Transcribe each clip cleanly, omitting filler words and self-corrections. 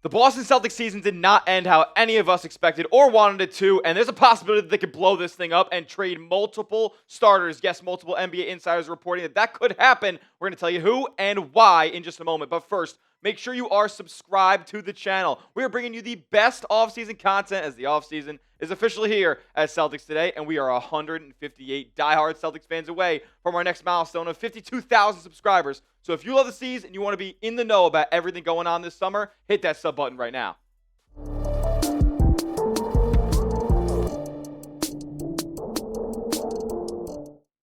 The Boston Celtics season did not end how any of us expected or wanted it to, and there's a possibility that they could blow this thing up and trade multiple starters. Yes, multiple NBA insiders reporting that could happen. We're going to tell you who and why in just a moment. But first, make sure you are subscribed to the channel. We are bringing you the best offseason content as the offseason is officially here at Celtics Today, and we are 158 diehard Celtics fans away from our next milestone of 52,000 subscribers. So if you love the C's and you want to be in the know about everything going on this summer, hit that sub button right now.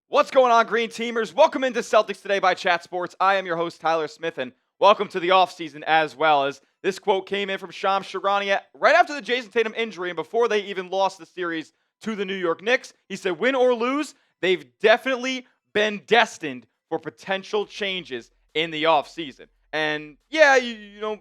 What's going on, Green Teamers? Welcome into Celtics Today by Chat Sports. I am your host, Tyler Smith, and welcome to the offseason as well. As this quote came in from Shams Charania right after the Jason Tatum injury and before they even lost the series to the New York Knicks. He said, win or lose, they've definitely been destined for potential changes in the offseason. And yeah, you know,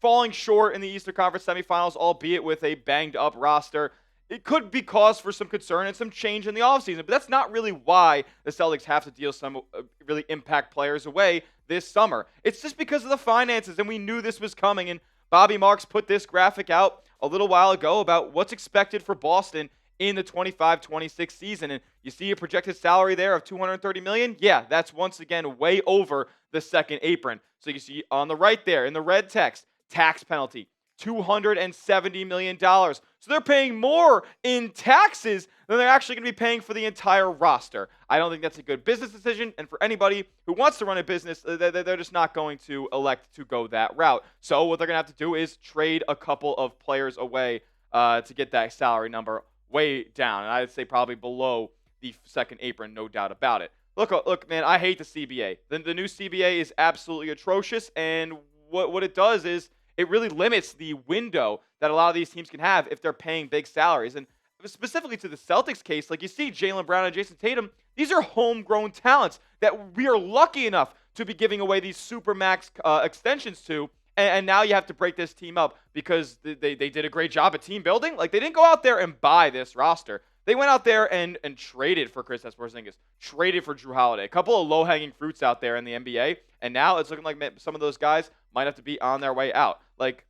falling short in the Eastern Conference semifinals, albeit with a banged-up roster, it could be cause for some concern and some change in the offseason. But that's not really why the Celtics have to deal some really impact players away this summer. It's just because of the finances, and we knew this was coming. And Bobby Marks put this graphic out a little while ago about what's expected for Boston in the 25-26 season. And you see a projected salary there of $230 million. Yeah, that's once again way over the second apron. So you see on the right there in the red text, tax penalty, $270 million. So they're paying more in taxes than they're actually going to be paying for the entire roster. I don't think that's a good business decision. And for anybody who wants to run a business, they're just not going to elect to go that route. So what they're going to have to do is trade a couple of players away to get that salary number way down. And I'd say probably below the second apron, no doubt about it. Look, man, I hate the CBA. The new CBA is absolutely atrocious. And what it does is it really limits the window that a lot of these teams can have if they're paying big salaries. And specifically to the Celtics case, like you see Jaylen Brown and Jason Tatum, these are homegrown talents that we are lucky enough to be giving away these supermax extensions to. And now you have to break this team up because they did a great job at team building. Like, they didn't go out there and buy this roster. They went out there and traded for Kristaps Porzingis, traded for Jrue Holiday, a couple of low-hanging fruits out there in the NBA. And now it's looking like some of those guys might have to be on their way out. Like,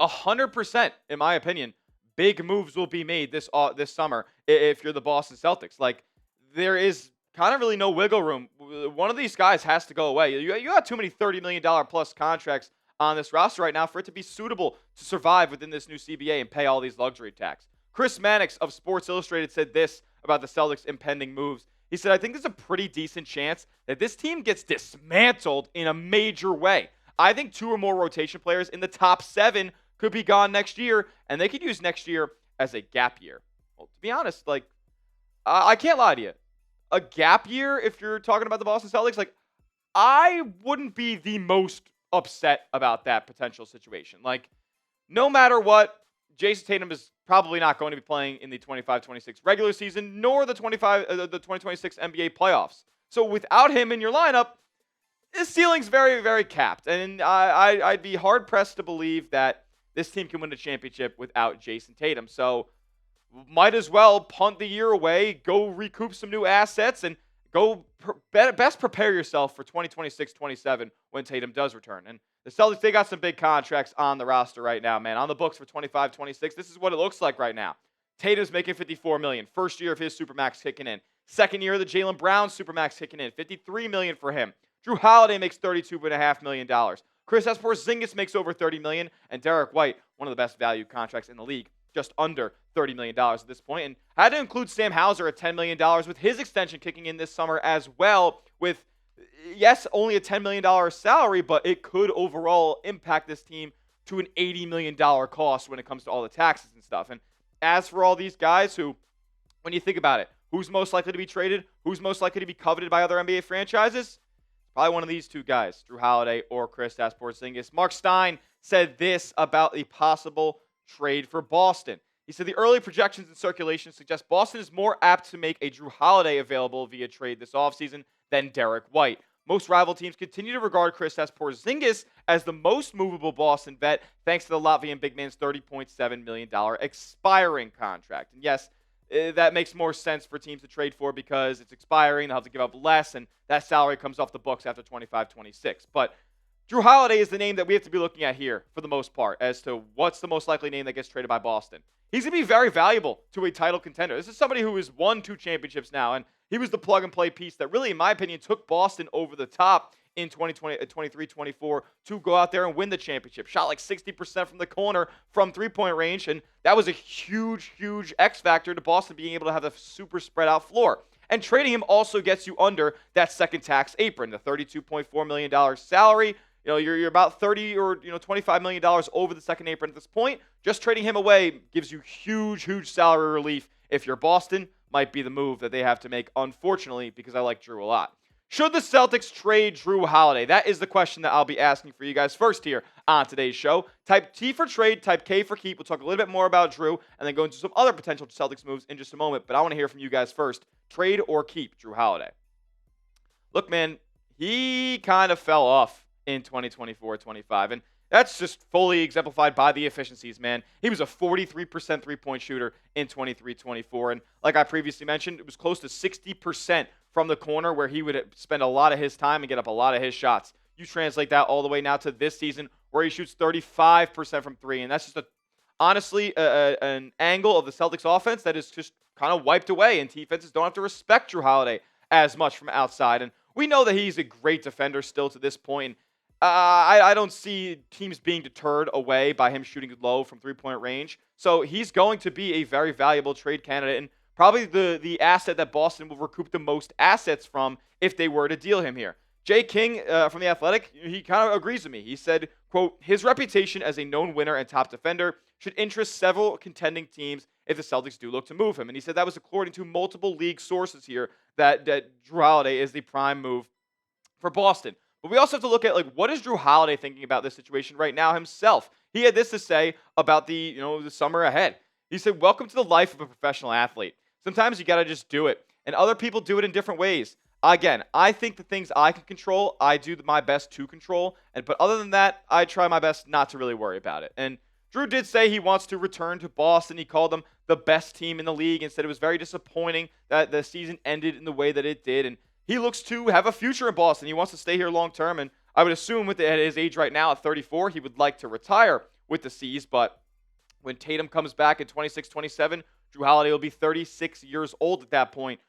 100%, in my opinion, big moves will be made this summer if you're the Boston Celtics. Like, there is kind of really no wiggle room. One of these guys has to go away. You got too many $30 million plus contracts on this roster right now for it to be suitable to survive within this new CBA and pay all these luxury tax. Chris Mannix of Sports Illustrated said this about the Celtics' impending moves. He said, I think there's a pretty decent chance that this team gets dismantled in a major way. I think 2 or more rotation players in the top 7 could be gone next year, and they could use next year as a gap year. Well, to be honest, like, I can't lie to you. A gap year, if you're talking about the Boston Celtics, like, I wouldn't be the most upset about that potential situation. Like, no matter what, Jason Tatum is probably not going to be playing in the 25-26 regular season, nor the 2026 NBA playoffs. So without him in your lineup, his ceiling's very, very capped. And I'd be hard-pressed to believe that this team can win a championship without Jason Tatum. So might as well punt the year away, go recoup some new assets, and go best prepare yourself for 2026-27 when Tatum does return. And the Celtics, they got some big contracts on the roster right now, man. On the books for 25-26, this is what it looks like right now. Tatum's making $54 million. First year of his Supermax kicking in. Second year of the Jaylen Brown Supermax kicking in. $53 million for him. Jrue Holiday makes $32.5 million. Kristaps Porzingis makes over $30 million. And Derek White, one of the best value contracts in the league, just under $30 million at this point. And I had to include Sam Hauser at $10 million with his extension kicking in this summer as well, with, yes, only a $10 million salary, but it could overall impact this team to an $80 million cost when it comes to all the taxes and stuff. And as for all these guys who, when you think about it, who's most likely to be traded, who's most likely to be coveted by other NBA franchises? Probably one of these two guys, Jrue Holiday or Kristaps Porzingis. Mark Stein said this about the possible trade for Boston. He said the early projections and circulation suggest Boston is more apt to make a Jrue Holiday available via trade this offseason than Derek White. Most rival teams continue to regard Kristaps Porzingis as the most movable Boston vet, thanks to the Latvian big man's $30.7 million expiring contract. And yes, that makes more sense for teams to trade for because it's expiring. They'll have to give up less, and that salary comes off the books after 25-26. But Jrue Holiday is the name that we have to be looking at here for the most part as to what's the most likely name that gets traded by Boston. He's going to be very valuable to a title contender. This is somebody who has won 2 championships now, and he was the plug-and-play piece that really, in my opinion, took Boston over the top in 2023-24 to go out there and win the championship. Shot like 60% from the corner from three-point range, and that was a huge, huge X factor to Boston being able to have a super spread-out floor. And trading him also gets you under that second tax apron, the $32.4 million salary. You're about $30 or $25 million over the second apron at this point. Just trading him away gives you huge, huge salary relief. If you're Boston, might be the move that they have to make, unfortunately, because I like Jrue a lot. Should the Celtics trade Jrue Holiday? That is the question that I'll be asking for you guys first here on today's show. Type T for trade, type K for keep. We'll talk a little bit more about Jrue and then go into some other potential Celtics moves in just a moment. But I want to hear from you guys first. Trade or keep Jrue Holiday? Look, man, he kind of fell off in 2024-25, and that's just fully exemplified by the efficiencies, man. He was a 43% three-point shooter in 23-24, and like I previously mentioned, it was close to 60% from the corner where he would spend a lot of his time and get up a lot of his shots. You translate that all the way now to this season where he shoots 35% from three, and that's just honestly an angle of the Celtics offense that is just kind of wiped away, and defenses don't have to respect Jrue Holiday as much from outside. And we know that he's a great defender still to this point. I don't see teams being deterred away by him shooting low from three-point range. So he's going to be a very valuable trade candidate and probably the asset that Boston will recoup the most assets from if they were to deal him here. Jay King from The Athletic, he kind of agrees with me. He said, quote, his reputation as a known winner and top defender should interest several contending teams if the Celtics do look to move him. And he said that was according to multiple league sources here that Jrue Holiday is the prime move for Boston. But we also have to look at, what is Jrue Holiday thinking about this situation right now himself? He had this to say about the summer ahead. He said, welcome to the life of a professional athlete. Sometimes you got to just do it. And other people do it in different ways. Again, I think the things I can control, I do my best to control. But other than that, I try my best not to really worry about it. And Jrue did say he wants to return to Boston. He called them the best team in the league and said it was very disappointing that the season ended in the way that it did. And he looks to have a future in Boston. He wants to stay here long term. And I would assume at his age right now at 34, he would like to retire with the C's. But when Tatum comes back at 26-27, Jrue Holiday will be 36 years old at that point.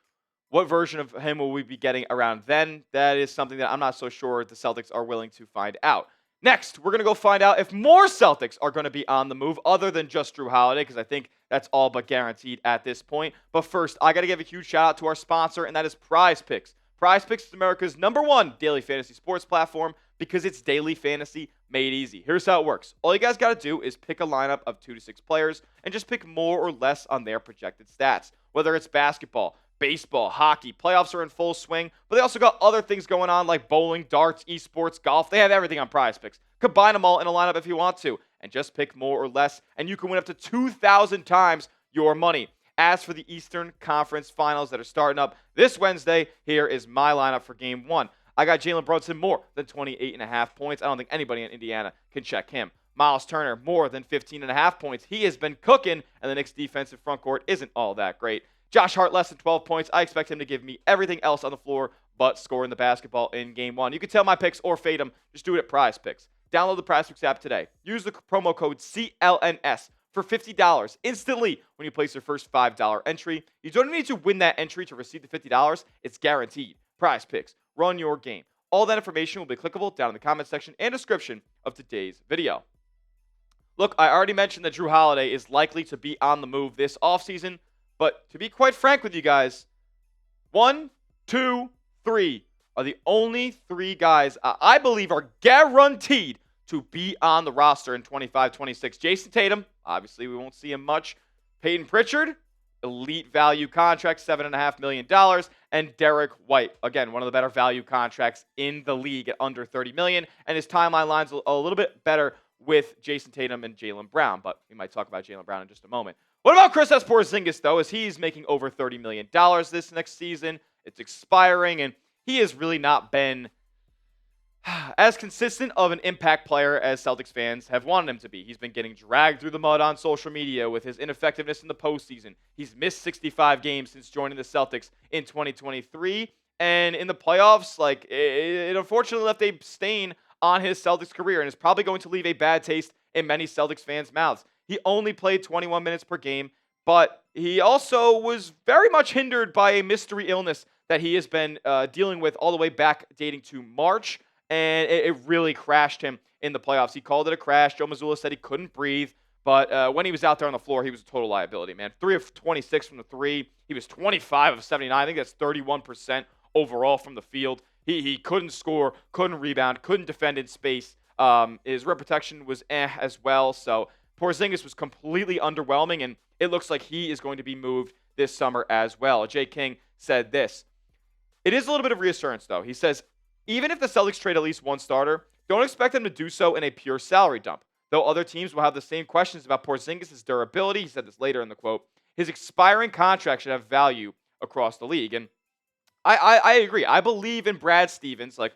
What version of him will we be getting around then? That is something that I'm not so sure the Celtics are willing to find out. Next, we're going to go find out if more Celtics are going to be on the move other than just Jrue Holiday, because I think that's all but guaranteed at this point. But first, I got to give a huge shout out to our sponsor, and that is Prize Picks. Prize Picks is America's #1 daily fantasy sports platform because it's daily fantasy made easy. Here's how it works. All you guys got to do is pick a lineup of 2 to 6 players and just pick more or less on their projected stats, whether it's basketball, baseball, hockey. Playoffs are in full swing, but they also got other things going on like bowling, darts, esports, golf. They have everything on Prize Picks. Combine them all in a lineup if you want to, and just pick more or less, and you can win up to 2,000 times your money. As for the Eastern Conference Finals that are starting up this Wednesday, here is my lineup for Game 1. I got Jaylen Brown more than 28.5 points. I don't think anybody in Indiana can check him. Miles Turner, more than 15.5 points. He has been cooking, and the Knicks' defensive front court isn't all that great. Josh Hart, less than 12 points. I expect him to give me everything else on the floor but scoring the basketball in Game 1. You can tell my picks or fade them. Just do it at Prize Picks. Download the Prize Picks app today. Use the promo code CLNS for $50 instantly when you place your first $5 entry. You don't need to win that entry to receive the $50. It's guaranteed. Prize Picks. Run your game. All that information will be clickable down in the comment section and description of today's video. Look, I already mentioned that Jrue Holiday is likely to be on the move this offseason, but to be quite frank with you guys, 1, 2, 3 are the only 3 guys I believe are guaranteed to be on the roster in 25-26. Jason Tatum, obviously we won't see him much. Peyton Pritchard, elite value contract, $7.5 million. And Derek White, again, one of the better value contracts in the league at under $30 million. And his timeline line's a little bit better with Jason Tatum and Jaylen Brown. But we might talk about Jaylen Brown in just a moment. What about Kristaps Porzingis, though, as he's making over $30 million this next season? It's expiring, and he has really not been as consistent of an impact player as Celtics fans have wanted him to be. He's been getting dragged through the mud on social media with his ineffectiveness in the postseason. He's missed 65 games since joining the Celtics in 2023. And in the playoffs, it unfortunately left a stain on his Celtics career and is probably going to leave a bad taste in many Celtics fans' mouths. He only played 21 minutes per game, but he also was very much hindered by a mystery illness that he has been dealing with all the way back dating to March, and it really crashed him in the playoffs. He called it a crash. Joe Mazzulla said he couldn't breathe, but when he was out there on the floor, he was a total liability, man. 3 of 26 from the three. He was 25 of 79. I think that's 31% overall from the field. He couldn't score, couldn't rebound, couldn't defend in space. His rim protection was as well. So Porzingis was completely underwhelming, and it looks like he is going to be moved this summer as well. Jay King said this. It is a little bit of reassurance, though. He says, even if the Celtics trade at least one starter, don't expect them to do so in a pure salary dump. Though other teams will have the same questions about Porzingis' durability, he said this later in the quote, his expiring contract should have value across the league. And I agree. I believe in Brad Stevens. Like,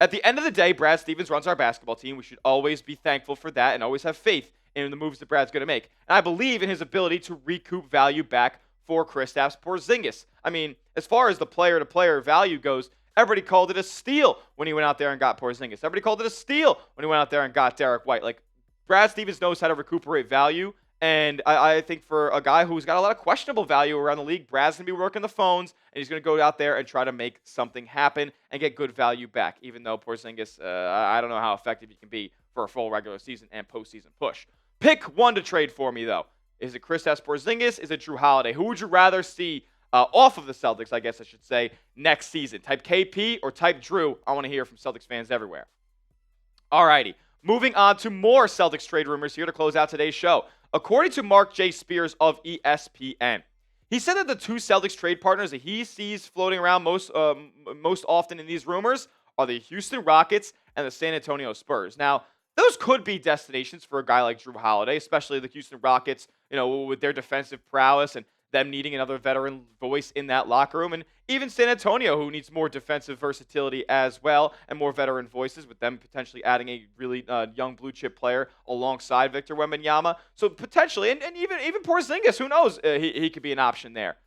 at the end of the day, Brad Stevens runs our basketball team. We should always be thankful for that and always have faith in the moves that Brad's going to make. And I believe in his ability to recoup value back for Kristaps Porzingis. I mean, as far as the player-to-player value goes, everybody called it a steal when he went out there and got Porzingis. Everybody called it a steal when he went out there and got Derek White. Like, Brad Stevens knows how to recuperate value, and I think for a guy who's got a lot of questionable value around the league, Brad's going to be working the phones, and he's going to go out there and try to make something happen and get good value back, even though Porzingis, I don't know how effective he can be for a full regular season and postseason push. Pick one to trade for me, though. Is it Kristaps Porzingis? Is it Jrue Holiday? Who would you rather see off of the Celtics, I guess I should say, next season? Type KP or type Jrue? I want to hear from Celtics fans everywhere. Alrighty. Moving on to more Celtics trade rumors here to close out today's show. According to Mark J. Spears of ESPN, he said that the two Celtics trade partners that he sees floating around most often in these rumors are the Houston Rockets and the San Antonio Spurs. Now, those could be destinations for a guy like Jrue Holiday, especially the Houston Rockets, with their defensive prowess and them needing another veteran voice in that locker room. And even San Antonio, who needs more defensive versatility as well and more veteran voices, with them potentially adding a really young blue chip player alongside Victor Wembanyama. So potentially, and even Porzingis, who knows, he could be an option there.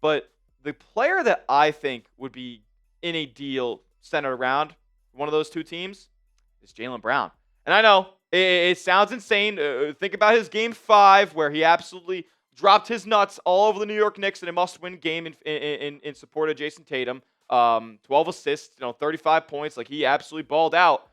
But the player that I think would be in a deal centered around one of those two teams is Jaylen Brown. And I know it sounds insane. Think about his Game 5 where he absolutely dropped his nuts all over the New York Knicks in a must-win game in support of Jason Tatum. 12 assists, 35 points. Like, he absolutely balled out.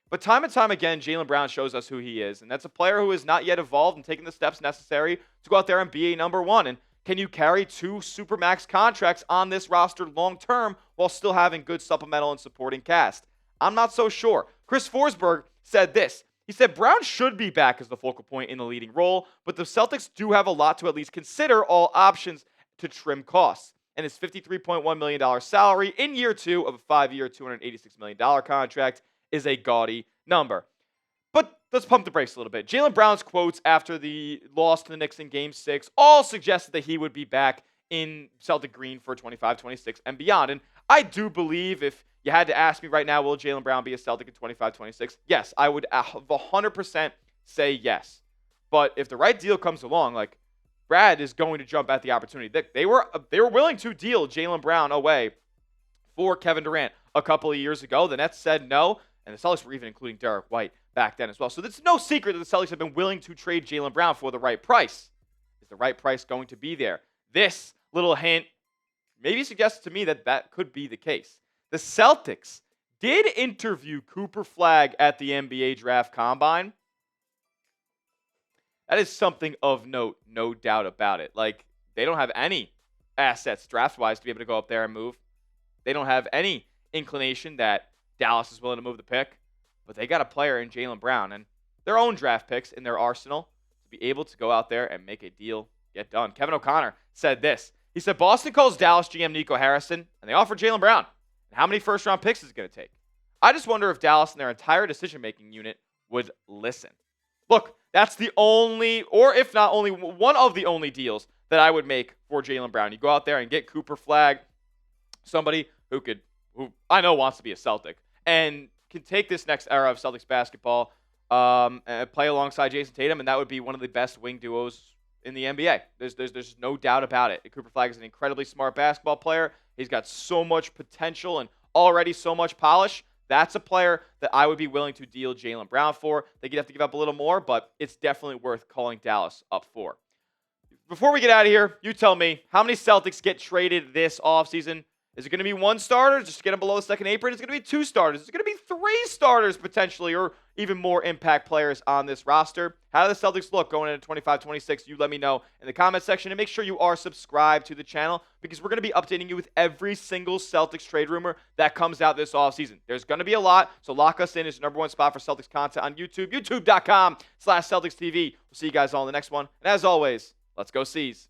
But time and time again, Jaylen Brown shows us who he is. And that's a player who has not yet evolved and taken the steps necessary to go out there and be a number one. And can you carry two supermax contracts on this roster long-term while still having good supplemental and supporting cast? I'm not so sure. Chris Forsberg said this. He said Brown should be back as the focal point in the leading role, but the Celtics do have a lot to at least consider all options to trim costs. And his $53.1 million salary in year two of a 5-year, $286 million contract is a gaudy number. But let's pump the brakes a little bit. Jaylen Brown's quotes after the loss to the Knicks in Game 6 all suggested that he would be back in Celtic green for 25-26 and beyond. And I do believe if you had to ask me right now, will Jaylen Brown be a Celtic in 25-26? Yes, I would 100% say yes. But if the right deal comes along, like, Brad is going to jump at the opportunity. They were willing to deal Jaylen Brown away for Kevin Durant a couple of years ago. The Nets said no, and the Celtics were even including Derek White back then as well. So it's no secret that the Celtics have been willing to trade Jaylen Brown for the right price. Is the right price going to be there? This little hint maybe suggests to me that that could be the case. The Celtics did interview Cooper Flagg at the NBA Draft Combine. That is something of note, no doubt about it. Like, they don't have any assets draft-wise to be able to go up there and move. They don't have any inclination that Dallas is willing to move the pick. But they got a player in Jaylen Brown and their own draft picks in their arsenal to be able to go out there and make a deal get done. Kevin O'Connor said this. He said, Boston calls Dallas GM Nico Harrison, and they offered Jaylen Brown. And how many first-round picks is it going to take? I just wonder if Dallas and their entire decision-making unit would listen. Look, that's the only, or if not only, one of the only deals that I would make for Jaylen Brown. You go out there and get Cooper Flagg, somebody who I know wants to be a Celtic, and can take this next era of Celtics basketball and play alongside Jason Tatum, and that would be one of the best wing duos in the NBA. There's no doubt about it. Cooper Flagg is an incredibly smart basketball player. He's got so much potential and already so much polish That's a player that I would be willing to deal Jaylen Brown for. I think you'd have to give up a little more, but it's definitely worth calling Dallas up for. Before we get out of here, you tell me, how many Celtics get traded this offseason? Is it going to be one starter, just to get him below the second apron? Is it going to be two starters? Is it going to be three starters potentially, or even more impact players on this roster? How do the Celtics look going into 25-26? You let me know in the comment section, and make sure you are subscribed to the channel, because we're going to be updating you with every single Celtics trade rumor that comes out this offseason. There's going to be a lot, so lock us in as your #1 spot for Celtics content on YouTube, youtube.com/CelticsTV. We'll see you guys all in the next one. And as always, let's go C's.